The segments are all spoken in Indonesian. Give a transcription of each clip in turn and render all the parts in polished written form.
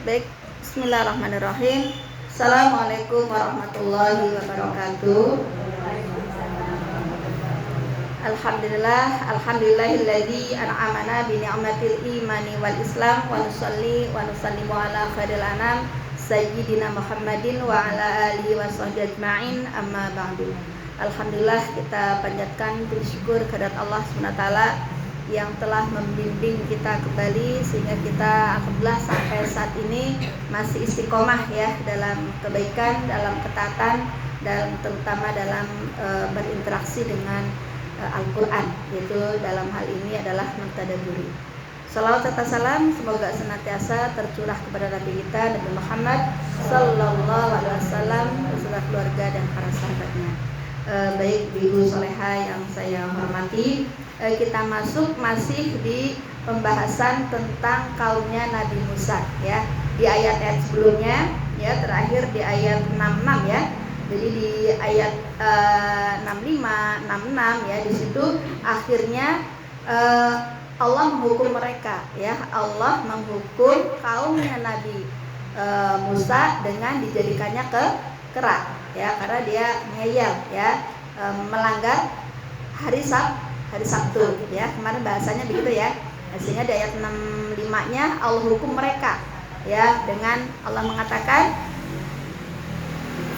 Baik, bismillahirrahmanirrahim. Assalamualaikum warahmatullahi wabarakatuh. Alhamdulillahilladzi an'amana bi ni'matil imani wal islam wa nusalli wa nusallimu ala khairil anam sayyidina Muhammadin wa ala alihi wa sahbihi ajma'in, amma ba'du. Alhamdulillah, kita panjatkan puji syukur kehadirat Allah SWT yang telah membimbing kita kembali sehingga kita alhamdulillah sampai saat ini masih istiqomah ya dalam kebaikan, dalam ketaatan, dan terutama dalam berinteraksi dengan Al-Quran, yaitu dalam hal ini adalah mentadabburi. Salawat serta salam semoga senantiasa tercurah kepada Nabi kita Nabi Muhammad Sallallahu Alaihi Wasallam beserta keluarga dan para sahabatnya. Baik Ibu Soleha yang saya hormati, kita masih di pembahasan tentang kaumnya Nabi Musa ya. Di ayat-ayat sebelumnya ya, terakhir di ayat 66 ya. Jadi di ayat 65, 66 ya, di situ akhirnya Allah menghukum mereka ya. Allah menghukum kaumnya Nabi Musa dengan dijadikannya kera ya, karena dia ngeyel ya, melanggar hari Sabtu gitu ya. Kemarin bahasanya begitu ya. Sehingga di ayat 65-nya Allah hukum mereka ya, dengan Allah mengatakan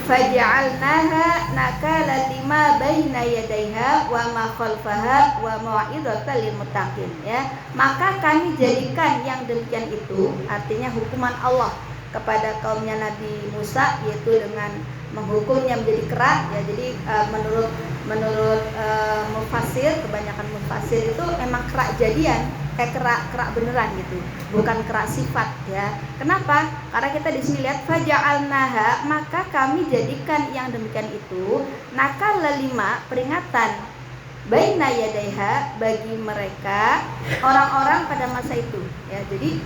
faj'alnaha nakala lima baina yadayha wa ma khalfaha wa mau'izatan lil muttaqin ya. Maka kami jadikan yang demikian itu, artinya hukuman Allah kepada kaumnya Nabi Musa, yaitu dengan menghukumnya menjadi kera ya. Jadi menurut mufasir, kebanyakan mufasir itu memang kera jadian, kera beneran gitu, bukan kera sifat ya. Kenapa? Karena kita di sini lihat faja'alnaha, maka kami jadikan yang demikian itu nakal lima, peringatan baina yadaiha, bagi mereka orang-orang pada masa itu ya. Jadi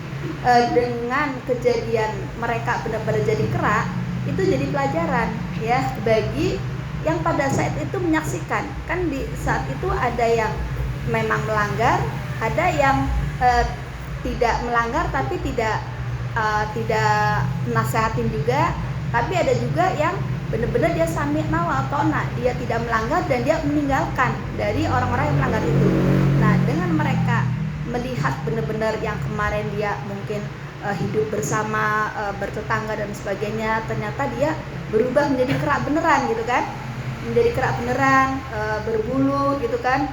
dengan kejadian mereka benar-benar jadi kera, itu jadi pelajaran ya bagi yang pada saat itu menyaksikan. Kan di saat itu ada yang memang melanggar, ada yang tidak melanggar tapi tidak nasehatin juga, tapi ada juga yang benar-benar dia sami nawa tona, dia tidak melanggar dan dia meninggalkan dari orang-orang yang melanggar itu. Nah, dengan mereka melihat benar-benar yang kemarin dia mungkin hidup bersama, bertetangga dan sebagainya, ternyata dia berubah menjadi kera beneran gitu kan, menjadi kera beneran, berbulu gitu kan,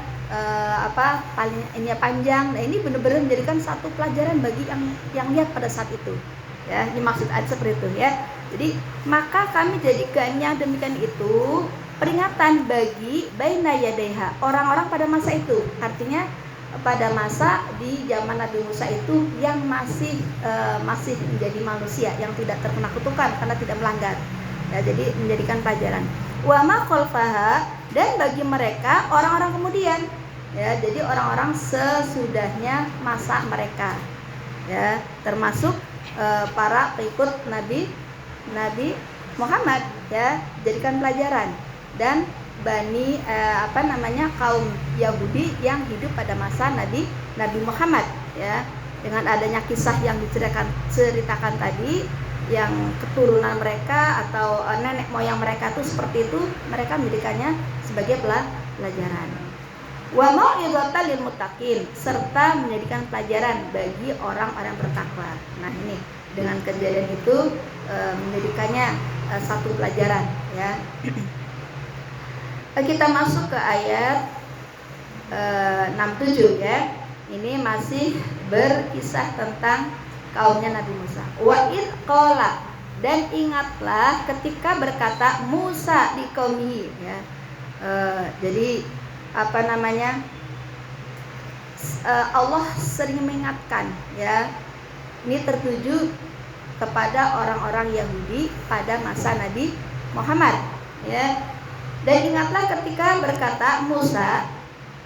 palingnya panjang. Nah, ini benar-benar menjadikan satu pelajaran bagi yang lihat pada saat itu ya. Ini maksud ayat seperti itu ya. Jadi maka kami jadikan yang demikian itu peringatan bagi baina yadaiha, orang-orang pada masa itu, artinya pada masa di zaman Nabi Musa itu yang masih menjadi manusia yang tidak terkena kutukan karena tidak melanggar ya. Jadi menjadikan pelajaran. Wa ma khalfaha, dan bagi mereka orang-orang kemudian ya. Jadi orang-orang sesudahnya masa mereka ya, termasuk para pengikut Nabi Muhammad ya, jadikan pelajaran. Dan Bani kaum Yahudi yang hidup pada masa Nabi Muhammad ya, dengan adanya kisah yang diceritakan tadi, yang keturunan mereka atau nenek moyang mereka tuh seperti itu, mereka menjadikannya sebagai pelajaran. Wa mau'izatan lil muttaqin, serta menjadikan pelajaran bagi orang-orang bertakwa. Nah, ini dengan kejadian itu menjadikannya satu pelajaran ya. Kita masuk ke ayat 67 ya. Ini masih berkisah tentang kaumnya Nabi Musa. Wa id qala, dan ingatlah ketika berkata Musa di qaumihi ya. Jadi Allah sering mengingatkan ya. Ini tertuju kepada orang-orang Yahudi pada masa Nabi Muhammad ya. Dan ingatlah ketika berkata Musa,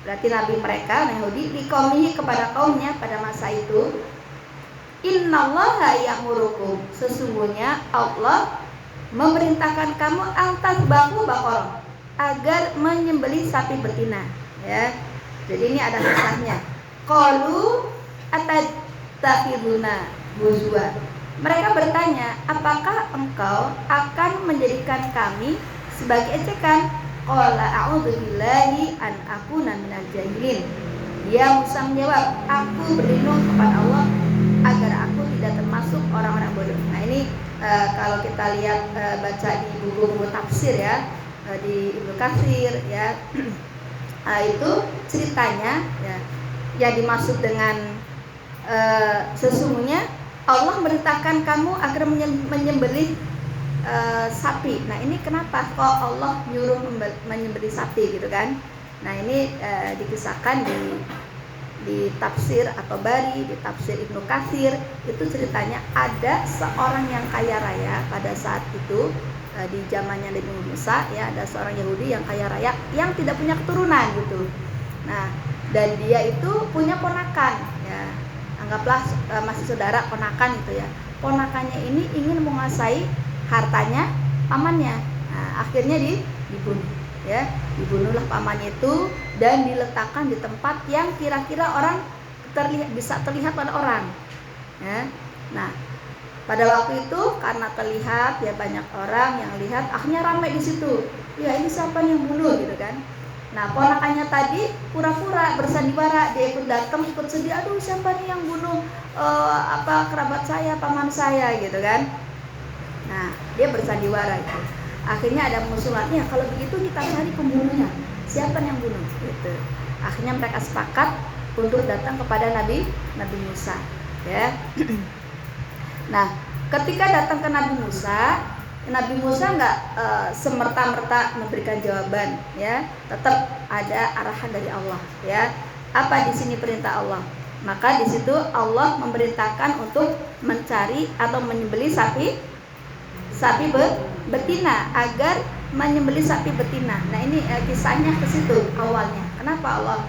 berarti Nabi mereka Yahudi, di qaumihi, kepada kaumnya pada masa itu, innallaha ya'murukum, sesungguhnya Allah memerintahkan kamu antazbahu baqarah, agar menyembelih sapi betina ya. Jadi ini ada kisahnya. Qalu atattakhiduna huzwa, Mereka bertanya, apakah engkau akan menjadikan kami sebagai ejekan? Qala a'udzubillahi an akuna minal jahilin. Dia Musa menjawab, aku berlindung kepada Allah agar aku tidak termasuk orang-orang bodoh. Nah ini kalau kita lihat baca di buku-buku tafsir ya, di Ibnu Katsir ya, itu ceritanya ya, yang dimaksud dengan sesungguhnya Allah merintahkan kamu agar menyembelih sapi. Nah ini kenapa kok Allah nyuruh menyembelih sapi gitu kan? Nah ini dikisahkan di tafsir atau Bari, di tafsir Ibnu Katsir itu ceritanya ada seorang yang kaya raya pada saat itu di zamannya Nabi Musa ya, ada seorang Yahudi yang kaya raya yang tidak punya keturunan gitu. Nah dan dia itu punya ponakan ya, anggaplah masih saudara ponakan gitu ya. Ponakannya ini ingin menguasai hartanya pamannya. Nah, akhirnya dibunuh ya. Dibunuhlah pamannya itu dan diletakkan di tempat yang kira-kira orang bisa terlihat pada orang. Ya. Nah, pada waktu itu karena terlihat ya banyak orang yang lihat, akhirnya ramai di situ. Ya, ini siapa yang bunuh gitu kan. Nah, ponakannya tadi pura-pura bersandiwara, dia ikut datang, ikut sedih, aduh siapa nih yang bunuh kerabat saya, paman saya gitu kan. Nah, dia bersandiwara itu. Akhirnya ada mengusulatnya, kalau begitu kita cari pembunuhnya. Siapa yang bunuh? Gitu. Akhirnya mereka sepakat untuk datang kepada Nabi Musa, ya. Nah, ketika datang ke Nabi Musa nggak semerta-merta memberikan jawaban, ya. Tetap ada arahan dari Allah, ya. Apa di sini perintah Allah? Maka di situ Allah memerintahkan untuk mencari atau menyembelih sapi betina agar menyembelih sapi betina. Nah ini kisahnya ke situ awalnya. Kenapa Allah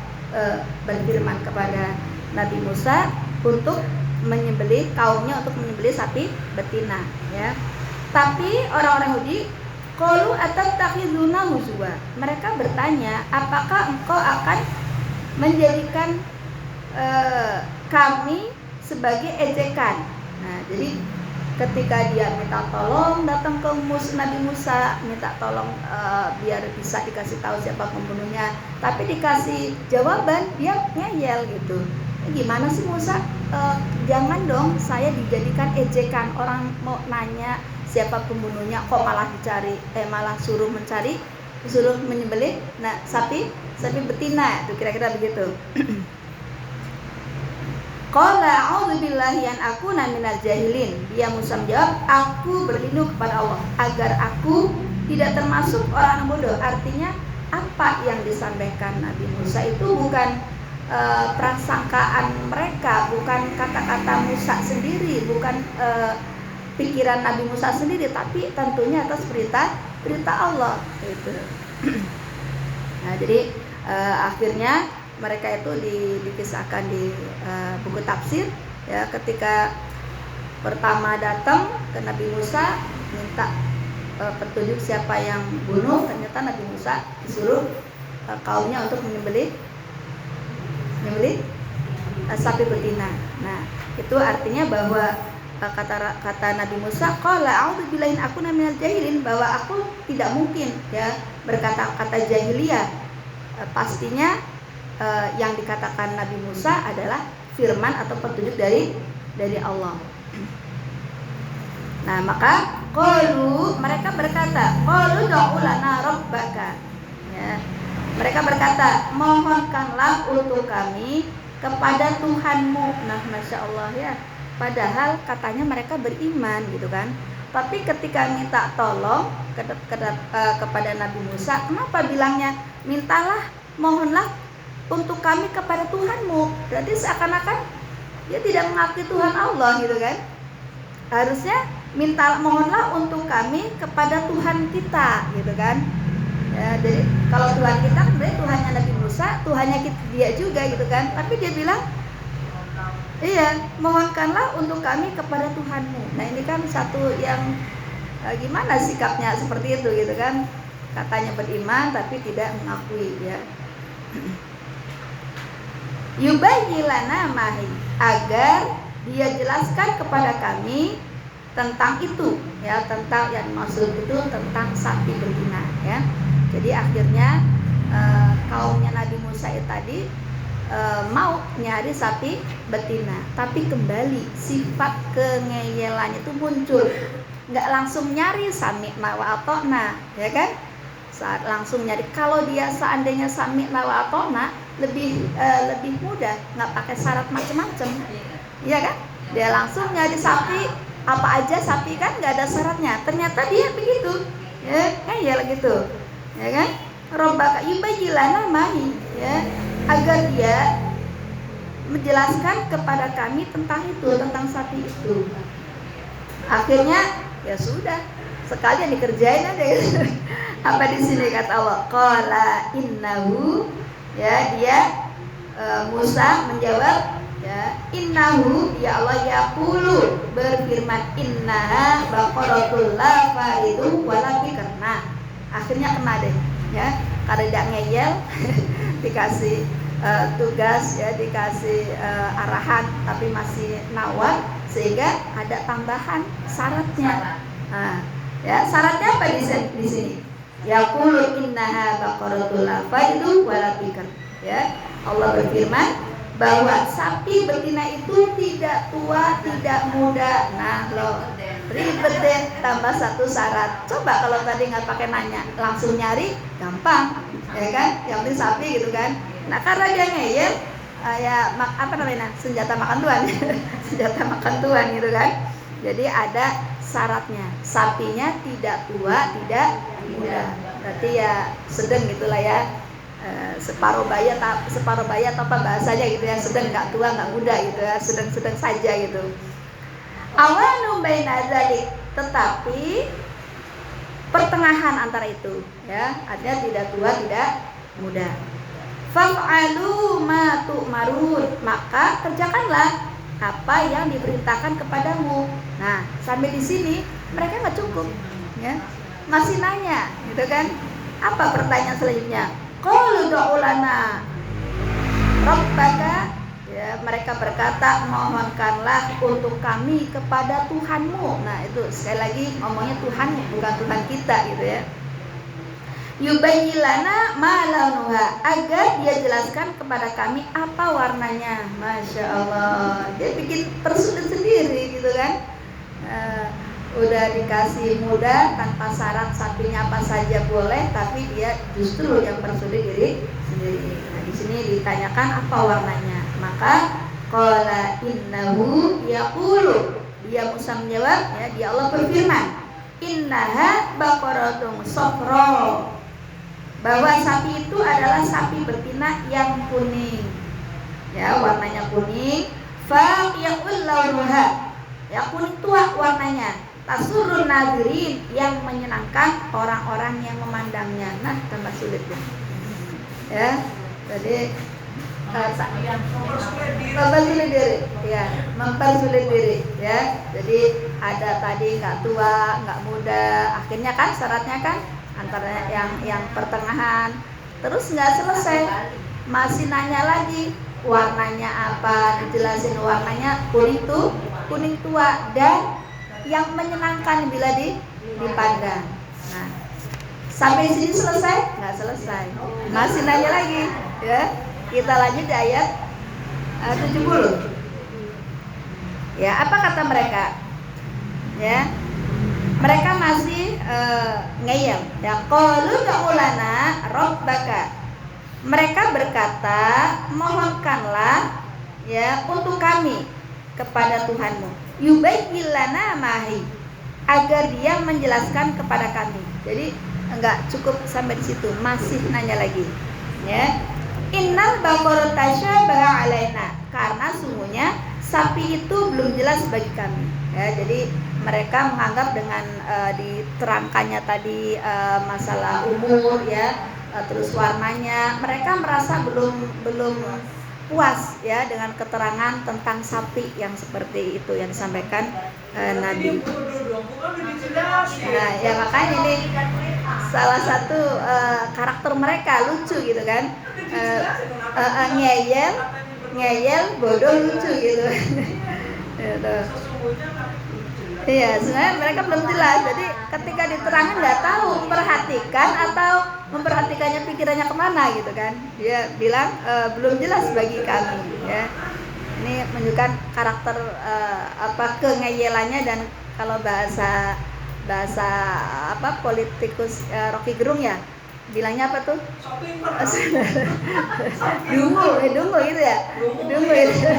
berfirman kepada Nabi Musa untuk menyembelih kaumnya untuk menyembelih sapi betina, ya. Tapi orang-orang Yahudi qalu atattakhizuna huzwa. Mereka bertanya, apakah engkau akan menjadikan kami sebagai ejekan? Nah, jadi ketika dia minta tolong datang ke Nabi Musa, minta tolong biar bisa dikasih tahu siapa pembunuhnya, tapi dikasih jawaban dia ngeyel gitu. Gimana sih Musa? Jangan dong saya dijadikan ejekan. Orang mau nanya siapa pembunuhnya kok malah malah suruh menyembelih sapi betina, itu kira-kira begitu. Qala a'udzubillahi an akuna minal jahilin. Dia Musa menjawab, aku berlindung kepada Allah agar aku tidak termasuk orang bodoh. Artinya apa yang disampaikan Nabi Musa itu bukan prasangkaan mereka, bukan kata-kata Musa sendiri, bukan pikiran Nabi Musa sendiri, tapi tentunya atas perintah Allah itu. Nah, jadi akhirnya mereka itu dikisahkan di buku tafsir ya, ketika pertama datang ke Nabi Musa minta petunjuk siapa yang bunuh, ternyata Nabi Musa disuruh kaumnya untuk menyembelih sapi betina. Nah, itu artinya bahwa kata Nabi Musa, qala a'udzubillahi akuna minal jahilin, bahwa aku tidak mungkin ya berkata-kata jahiliyah. Pastinya yang dikatakan Nabi Musa adalah firman atau petunjuk dari Allah. Nah, maka mereka berkata, qalu du'u lana rabbaka. Ya. Mereka berkata, mohonkanlah untuk kami kepada Tuhanmu. Nah, Masya Allah ya. Padahal katanya mereka beriman gitu kan. Tapi ketika minta tolong kepada Nabi Musa, kenapa bilangnya mintalah, mohonlah untuk kami kepada Tuhanmu? Berarti seakan-akan dia tidak mengakui Tuhan Allah gitu kan. Harusnya mohonlah untuk kami kepada Tuhan kita gitu kan. Ya, jadi kalau Tuhan kita kan berarti Tuhannya Nabi Musa, Tuhannya dia juga gitu kan. Tapi dia bilang, iya, mohonkanlah untuk kami kepada Tuhanmu. Nah ini kan satu yang gimana sikapnya seperti itu gitu kan. Katanya beriman tapi tidak mengakui ya. Yubayyilana mahi, agar dia jelaskan kepada kami tentang itu ya, tentang yang maksud itu tentang sapi betina ya. Jadi akhirnya kaumnya Nabi Musa itu tadi mau nyari sapi betina, tapi kembali sifat kengeyelan itu muncul, nggak langsung nyari sami nawa atona ya kan, saat langsung nyari. Kalau dia seandainya sami nawa atona lebih mudah, nggak pakai syarat macam-macam ya kan, dia langsung nyari sapi apa aja, sapi kan nggak ada syaratnya, ternyata dia begitu ya ngeyel gitu ya kan. Robbaka yubayyilana mahi ya, agar dia menjelaskan kepada kami tentang itu, tentang sapi itu. Akhirnya ya sudah, sekalian dikerjain aja gitu. Apa di sini kata Allah? Qala innahu ya, dia Musa menjawab ya, innahu ya Allah yaqulu, berfirman, innaha baqaratul la faridu wala bikarna. Akhirnya kena deh ya, karena tidak ngeyel dikasih tugas ya, dikasih arahan tapi masih nawar, sehingga ada tambahan syaratnya. Nah, ya syaratnya apa di sini? Yaqulu innaha baqaratul la faridu wala bikar ya. Allah berfirman bahwa sapi betina itu tidak tua, tidak muda. Nah loh, ribet deh, tambah satu syarat. Coba kalau tadi nggak pakai nanya, langsung nyari, gampang ya kan, yang penting sapi gitu kan. Nah karena dia ngeyel ya apa namanya, senjata makan tuan senjata makan tuan gitu kan. Jadi ada syaratnya, sapinya tidak tua, tidak muda, berarti ya sedang gitulah ya. Separuh baya atau apa bahasanya gitu ya, sedang, nggak tua nggak muda gitu ya, sedang saja gitu. Awalum baina dzalik, tetapi pertengahan antara itu ya, artinya tidak tua tidak muda. Fa'alu ma tu'marun, maka kerjakanlah apa yang diperintahkan kepadamu. Nah sampai di sini mereka nggak cukup ya, masih nanya gitu kan. Apa pertanyaan selanjutnya? Qalu du'u lana rabbaka ya, mereka berkata, mohonkanlah untuk kami kepada Tuhanmu. Nah itu sekali lagi ngomongnya Tuhan, bukan Tuhan kita gitu ya. Yubayyilana ma launuha, agar dia jelaskan kepada kami apa warnanya. Masya Allah, dia bikin persulit sendiri gitu kan. Udah dikasih mudah tanpa syarat, sapinya apa saja boleh, tapi dia justru yang persulit diri sendiri. Nah di sini ditanyakan apa warnanya, maka qala innahu yaqulu, dia Musa menjawab ya, dia Allah berfirman, innaha baqaratun safra, bahwa sapi itu adalah sapi betina yang kuning ya, warnanya kuning. Faqi'ul launuha, ya kuning tua warnanya. Tasurun nadirin, yang menyenangkan orang-orang yang memandangnya. Nah tambah sulit ya. Jadi mempersulit diri ya, mempersulit diri ya. Jadi ada tadi nggak tua nggak muda, akhirnya kan syaratnya kan antara yang pertengahan, terus nggak selesai, masih nanya lagi warnanya apa, dijelasin warnanya kuning tua dan yang menyenangkan bila dipandang. Nah sampai sini selesai? Nggak selesai, masih nanya lagi ya. Kita lanjut di ayat 70 ya. Apa kata mereka ya, mereka masih ngeyel ya. Qalu du'u lana rabbaka, mereka berkata, mohonkanlah ya untuk kami kepada Tuhanmu. Yubayyilana mahi, agar dia menjelaskan kepada kami. Jadi enggak cukup sampai di situ, masih nanya lagi ya. Innal baqara tasyabaha alaina, karena sungguhnya sapi itu belum jelas bagi kami ya. Jadi mereka menganggap dengan diterangkannya tadi masalah umur ya, terus warnanya, mereka merasa belum puas ya dengan keterangan tentang sapi yang seperti itu yang disampaikan Nabi. Nah ya makanya ini salah satu karakter mereka, lucu gitu kan. Ngeyel bodoh lucu gitu. Iya, sebenarnya mereka belum jelas. Jadi ketika diterangin nggak tahu memperhatikan atau memperhatikannya pikirannya kemana gitu kan. Dia bilang belum jelas bagi kami. Ya, ini menunjukkan karakter kengeyelannya. Dan kalau bahasa politikus Rocky Gerung ya, bilangnya apa tuh? Dungu gitu ya. Dungu itu.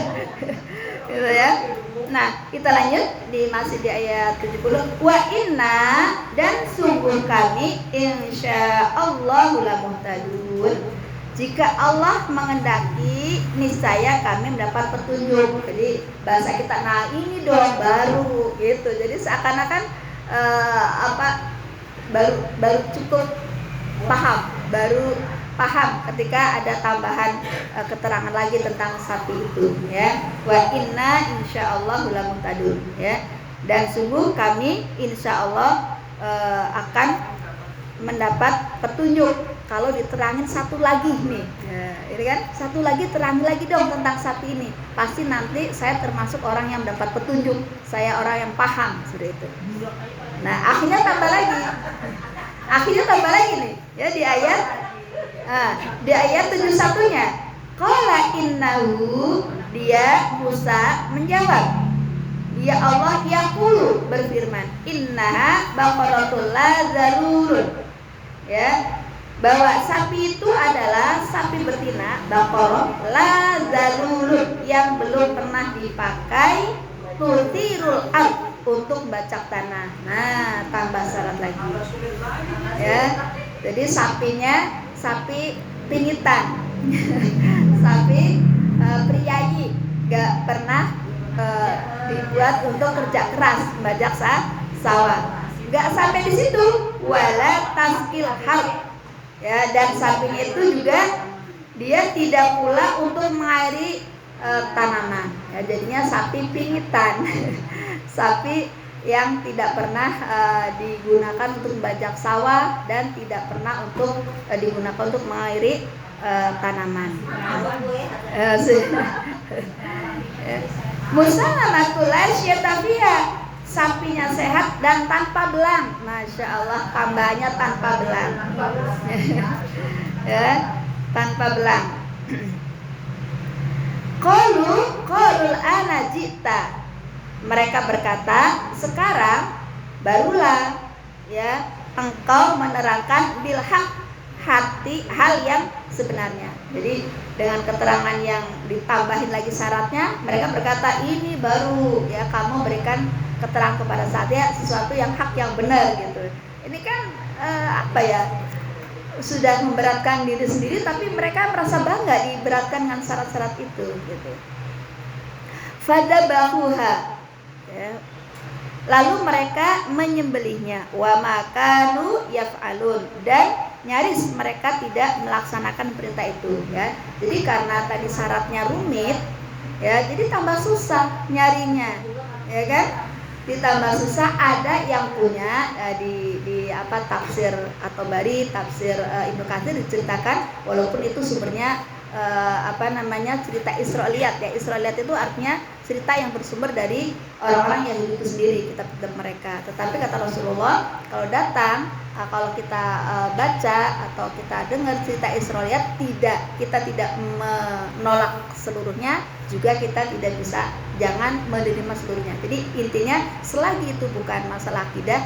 Gitu ya. Nah, kita lanjut masih di ayat 70. Wa inna, dan sungguh kami insyaallahu lamuhtadun. Jika Allah mengendaki, niscaya kami mendapat petunjuk. Jadi bahasa kita, nah ini dong baru gitu. Jadi seakan-akan baru cukup paham ketika ada tambahan keterangan lagi tentang sapi itu ya. Wa inna insyaallah lamuhtadun ya. Dan sungguh kami insyaallah akan mendapat petunjuk kalau diterangin satu lagi nih ya, ini kan satu lagi, terangin lagi dong tentang sapi ini, pasti nanti saya termasuk orang yang mendapat petunjuk, saya orang yang paham sudah itu. Nah akhirnya tambah lagi nih ya di ayat 71-nya. Qala innahu, dia Musa menjawab, ya Allah yaqulu, berfirman, innaha baqaratul la zalulun, ya, bahwa sapi itu adalah sapi betina baqarah la zalulun, yang belum pernah dipakai, tutirul ard, untuk bacak tanah. Nah, tambah syarat lagi. Ya. Jadi sapinya sapi pingitan. Sapi priayi, gak pernah dibuat untuk kerja keras, membajak sawah. Gak sampai di situ, wala taskil har. Ya, dan sapinya itu juga dia tidak pula untuk mengairi tanaman. Ya, jadinya sapi pingitan. Sapi yang tidak pernah digunakan untuk membajak sawah dan tidak pernah untuk digunakan untuk mengairi tanaman. Musa namatullah syatafiha, sapinya sehat dan tanpa belang. Masya Allah, tambahnya tanpa belang. Ya, tanpa belang. Qalul ana jita, mereka berkata, sekarang barulah ya engkau menerangkan bil haq, hal yang sebenarnya. Jadi dengan keterangan yang ditambahin lagi syaratnya, mereka berkata ini baru ya kamu berikan keterangan kepada saya sesuatu yang hak, yang benar gitu. Ini kan sudah memberatkan diri sendiri, tapi mereka merasa bangga diberatkan dengan syarat-syarat itu gitu. Fadabahuha, ya. Lalu mereka menyembelihnya, wa makanu yaf'alun, dan nyaris mereka tidak melaksanakan perintah itu ya. Jadi karena tadi syaratnya rumit ya, jadi tambah susah nyarinya ya kan, ditambah susah. Ada yang punya di tafsir atau bari tafsir Ibnu Katsir diceritakan, walaupun itu sumbernya cerita Israiliyat ya. Israiliyat itu artinya cerita yang bersumber dari orang-orang yang itu sendiri, kitab-kitab mereka. Tetapi kata Rasulullah, kalau datang kalau kita baca atau kita dengar cerita Israiliyat, kita tidak menolak seluruhnya, juga kita tidak bisa, jangan menerima seluruhnya. Jadi intinya selagi itu bukan masalah akidah,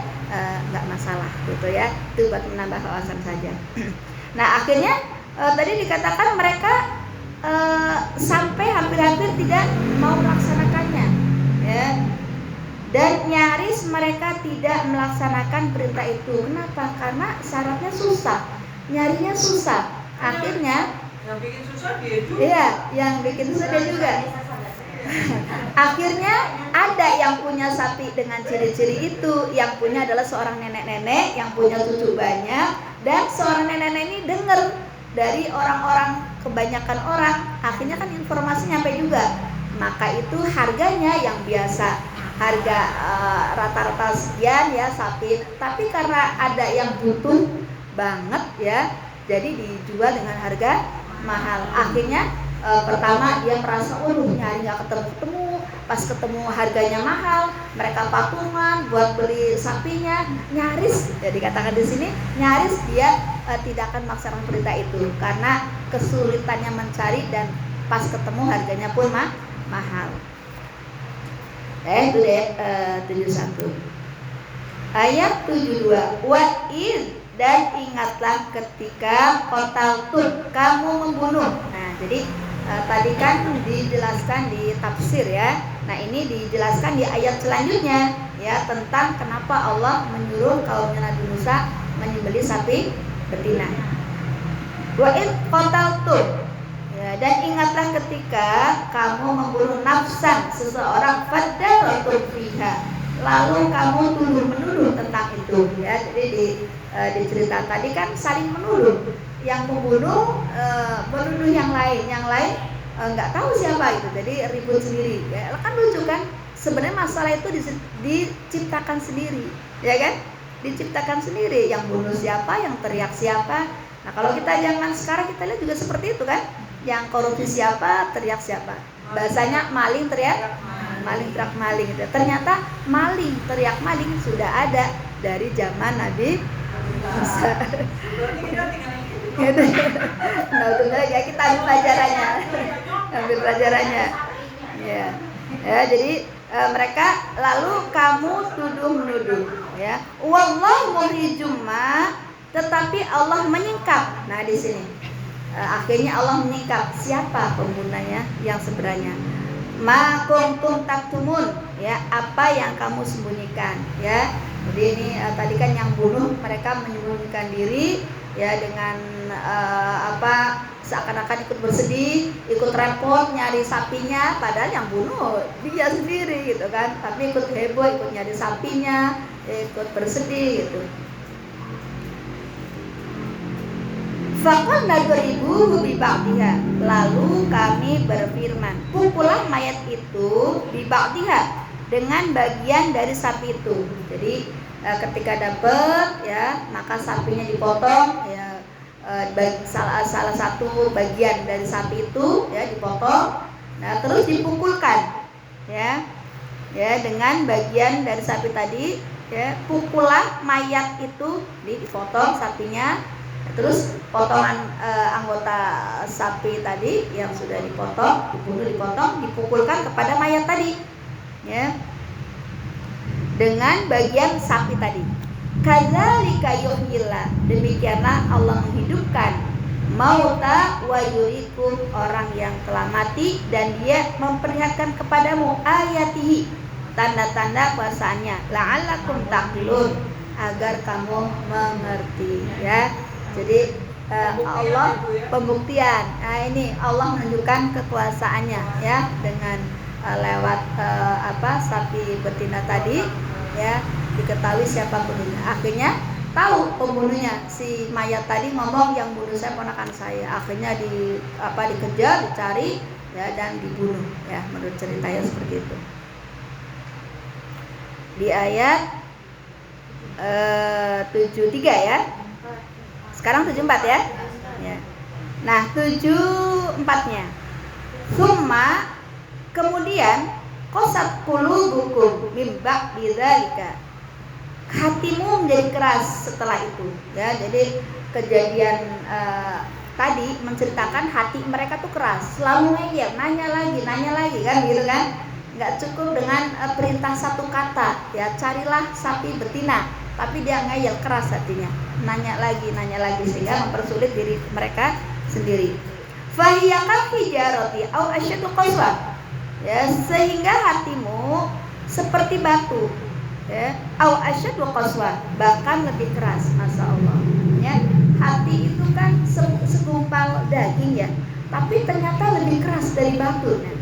nggak masalah gitu ya. Itu buat menambah wawasan saja. Nah akhirnya tadi dikatakan mereka sampai hampir-hampir tidak mau melaksanakannya ya. Dan nyaris mereka tidak melaksanakan perintah itu. Kenapa? Karena syaratnya susah, nyarinya susah. Akhirnya yang bikin susah dia juga. Iya, yang bikin susah dia juga. Akhirnya ada yang punya sapi dengan ciri-ciri itu, yang punya adalah seorang nenek-nenek yang punya cucu banyak, dan seorang nenek-nenek ini dengar dari orang-orang, kebanyakan orang. Akhirnya kan informasi nyampe juga. Maka itu harganya yang biasa harga rata-rata sekian ya sapi, tapi karena ada yang butuh banget ya, jadi dijual dengan harga mahal. Akhirnya pertama dia merasa nyari nggak ketemu, pas ketemu harganya mahal, mereka patungan buat beli sapinya, nyaris ya dikatakan di sini nyaris dia tidak akan melaksanakan perintah itu karena kesulitannya mencari dan pas ketemu harganya pun mahal. Itu deh 71. Ayat 72. Dan ingatlah ketika qataltum, kamu membunuh. Nah, jadi tadi kan dijelaskan di tafsir ya. Nah, ini dijelaskan di ayat selanjutnya ya tentang kenapa Allah menyuruh kaumnya Nabi Musa menyembelih sapi betina. Wa id qataltum, ya, dan ingatlah ketika kamu membunuh nafsan seseorang fadartum fiha, lalu kamu tuduh-menuduh tentang itu ya. Jadi di cerita tadi kan saling menuduh, yang membunuh menuduh yang lain nggak tahu siapa itu, jadi ribut sendiri ya. Kan lucu kan, sebenarnya masalah itu diciptakan sendiri ya kan, diciptakan sendiri, yang bunuh siapa, yang teriak siapa. Nah, kalau kita zaman sekarang kita lihat juga seperti itu kan, yang korupsi siapa, teriak siapa. Bahasanya maling teriak maling gitu. Ternyata maling teriak maling sudah ada dari zaman Nabi Musa. Nah, ya kita ambil pelajarannya. Ya. Ya, jadi mereka lalu kamu tuduh menuduh ya. Wallahu muhrijum ma, tetapi Allah menyingkap. Nah, di sini akhirnya Allah menyingkap siapa pembunuhnya yang sebenarnya. Ma kuntum taktumun, ya, apa yang kamu sembunyikan ya. Jadi ini tadi kan yang bunuh mereka menyembunyikan diri ya dengan seakan-akan ikut bersedih, ikut repot nyari sapinya, padahal yang bunuh dia sendiri gitu kan, tapi ikut heboh, ikut nyari sapinya, ikut bersedih gitu. Faqul nadribuhu bi ba'diha, lalu kami berfirman, pukullah mayat itu bi ba'diha, dengan bagian dari sapi itu. Jadi ketika dapat ya, maka sapinya dipotong ya, salah satu bagian dari sapi itu ya dipotong, nah terus dipukulkan ya dengan bagian dari sapi tadi ya. Pukullah mayat itu, dipotong sapinya, terus potongan anggota sapi tadi yang sudah dipotong, dipotong, dipukulkan kepada mayat tadi ya, dengan bagian sapi tadi. Kadzalika yuhyillah, demikianlah Allah menghidupkan mauta wa yurikum, orang yang telah mati, dan dia memperlihatkan kepadamu ayatihi, tanda-tanda kuasanya, la'allakum taqilun, agar kamu mengerti ya. Jadi Allah pembuktian. Nah, ini Allah menunjukkan kekuasaannya ya dengan lewat sapi betina tadi ya, diketahui siapa pembunuhnya. Akhirnya tahu pembunuhnya, si mayat tadi ngomong yang bunuh saya ponakan saya. Akhirnya dikejar, dicari ya, dan dibunuh ya, menurut ceritanya seperti itu. Di ayat 73 ya. Sekarang 74 ya. Nah, 74-nya. Summa, kemudian qasat qulubukum mim ba'di dzalika, hatimu menjadi keras setelah itu ya. Jadi kejadian tadi menceritakan hati mereka tuh keras, selalu ngeyel, nanya lagi kan gitu kan. Nggak cukup dengan perintah satu kata ya, carilah sapi betina, tapi dia ngeyel, keras hatinya, nanya lagi sehingga mempersulit diri mereka sendiri. Fahiyakal hijarati au asyadu qaswa, ya, sehingga hatimu seperti batu ya, au asyadu qaswa, bahkan lebih keras. Masya Allah ya, hati itu kan segumpal daging ya, tapi ternyata lebih keras dari batu ya.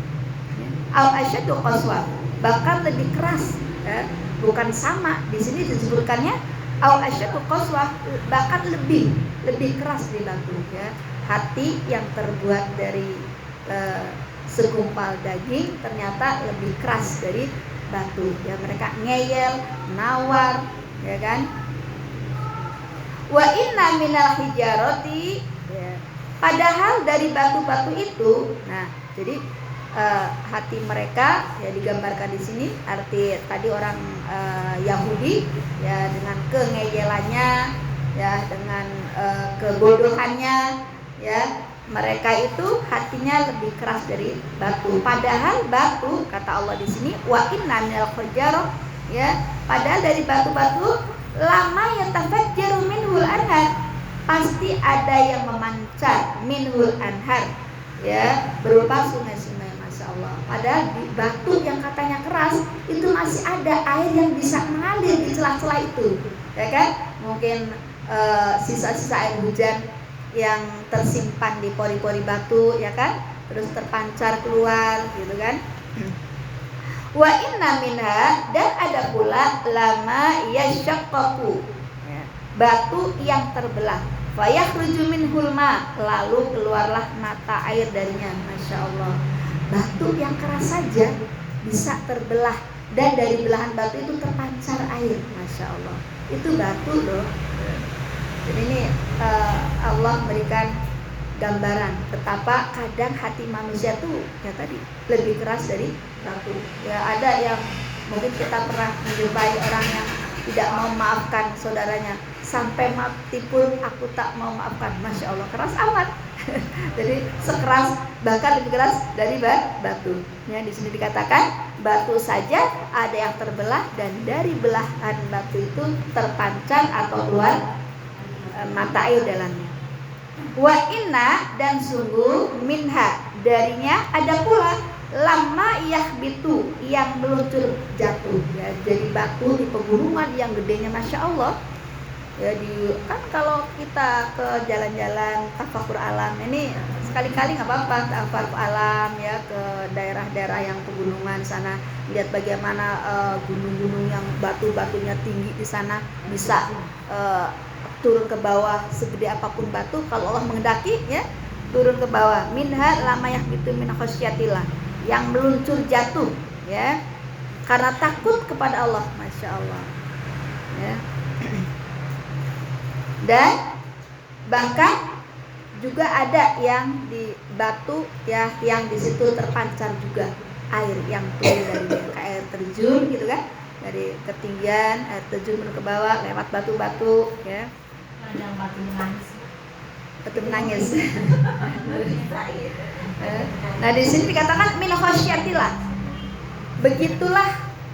Au asyadu qaswa, bahkan lebih keras ya. Bukan sama, di sini disebutkannya au asyadu qaswa, bahkan lebih keras dari batu ya. Hati yang terbuat dari segumpal daging ternyata lebih keras dari batu ya. Mereka ngeyel, nawar ya kan. Wa inna minal hijarati ya, Padahal dari batu-batu itu, nah jadi hati mereka ya digambarkan di sini, arti tadi orang Yahudi ya dengan kengeyelannya ya, dengan kebodohannya ya, mereka itu hatinya lebih keras dari batu. Padahal batu, kata Allah di sini, wa inna minal hijarah ya, padahal dari batu-batu lama yatafajjaru minhul anhar, pasti ada yang memancar minhul anhar ya, berupa sungai-sungai. Masya Allah. Padahal di batu yang katanya keras itu masih ada air yang bisa mengalir di celah-celah itu, ya kan? Mungkin sisa-sisa air hujan yang tersimpan di pori-pori batu, ya kan? Terus terpancar keluar, gitu kan? Wa inna minha, dan ada pula lama yashaqqaqu, ya, batu yang terbelah. Fayakhruju minhul ma, lalu keluarlah mata air darinya. Masya Allah. Batu yang keras saja bisa terbelah, dan dari belahan batu itu terpancar air. Masya Allah. Itu batu loh. Jadi ini Allah memberikan gambaran betapa kadang hati manusia tuh ya tadi lebih keras dari batu. Ya ada yang mungkin kita pernah menjumpai orang yang tidak mau memaafkan saudaranya, sampai mati pun aku tak mau maafkan. Masya Allah, keras amat. Jadi sekeras, bahkan lebih keras dari batu. Ya, di sini dikatakan batu saja ada yang terbelah, dan dari belahan batu itu terpancar atau keluar mata air dalamnya. Wa inna, dan sungguh minha, darinya ada pula lama yahbitu, yang meluncur jatuh ya, jadi batu di pegunungan yang gedenya Masya Allah ya. Kan kalau kita ke jalan-jalan tafakur alam ini sekali-kali nggak apa-apa, tafakur alam ya, ke daerah-daerah yang pegunungan sana, lihat bagaimana gunung-gunung yang batu-batunya tinggi di sana bisa turun ke bawah segede apapun batu kalau Allah menghendaki ya, turun ke bawah. Minha lama yahbitu min khasyatillah, yang meluncur jatuh ya karena takut kepada Allah. Masya Allah ya. Dan bahkan juga ada yang di batu ya, yang di situ terpancar juga air yang turun dari kayak air terjun gitu kan, dari ketinggian air terjun ke bawah lewat batu-batu ya. Yang batu menangis. Batu menangis. Nah di sini dikatakan min khasyatillah. Begitulah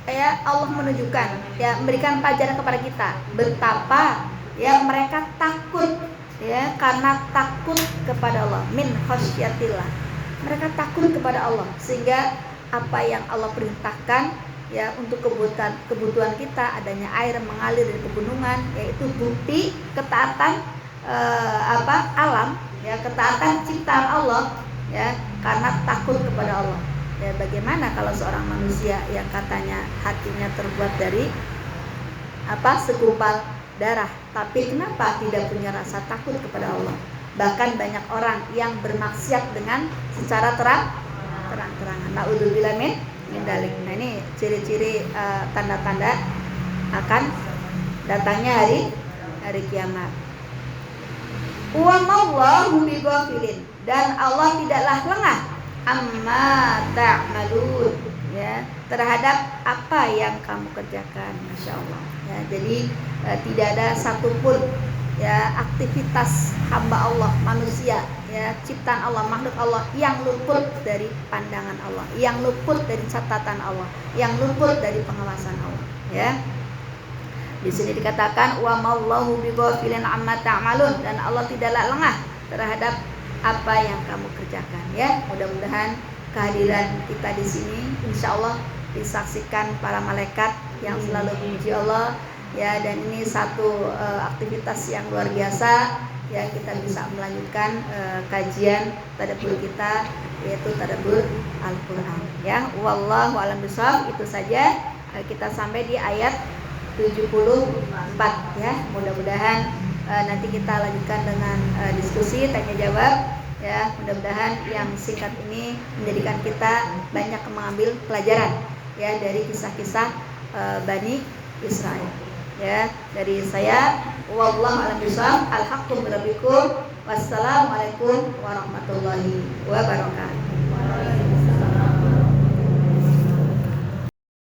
ya Allah menunjukkan ya, memberikan pelajaran kepada kita betapa ya mereka takut ya, karena takut kepada Allah. Min khasyatillah, mereka takut kepada Allah, sehingga apa yang Allah perintahkan ya untuk kebutuhan kita, adanya air mengalir dari pegunungan, yaitu bukti ketaatan alam ya, ketaatan ciptaan Allah ya, karena takut kepada Allah. Ya, bagaimana kalau seorang manusia yang katanya hatinya terbuat dari segumpal darah, tapi kenapa tidak punya rasa takut kepada Allah? Bahkan banyak orang yang bermaksiat dengan secara terang-terangan. Na'udzubillah min dalik. Nah ini ciri-ciri tanda-tanda akan datangnya hari kiamat. Wa mallahu bighafilin, dan Allah tidaklah lengah amma ta'malun ya, terhadap apa yang kamu kerjakan. Masya Allah ya. Jadi tidak ada satupun ya aktivitas hamba Allah, manusia ya, ciptaan Allah, makhluk Allah yang luput dari pandangan Allah, yang luput dari catatan Allah, yang luput dari pengawasan Allah ya. Di sini dikatakan wa mallahu bighafilin amma ta'malun, dan Allah tidaklah lengah terhadap apa yang kamu kerjakan ya. Mudah-mudahan kehadiran kita di sini insya Allah disaksikan para malaikat yang selalu memuji Allah ya, dan ini satu aktivitas yang luar biasa ya, kita bisa melanjutkan kajian tadabbur kita, yaitu tadabbur Al-Qur'an ya. Wallahu a'lam bishawab. Itu saja, kita sampai di ayat 74 ya. Mudah-mudahan nanti kita lanjutkan dengan diskusi tanya jawab ya. Mudah-mudahan yang singkat ini menjadikan kita banyak mengambil pelajaran ya dari kisah-kisah Bani Israel ya. Dari saya wallahu a'lam bishawab. Alhaqqu min rabbikum. Wassalamualaikum warahmatullahi wabarakatuh.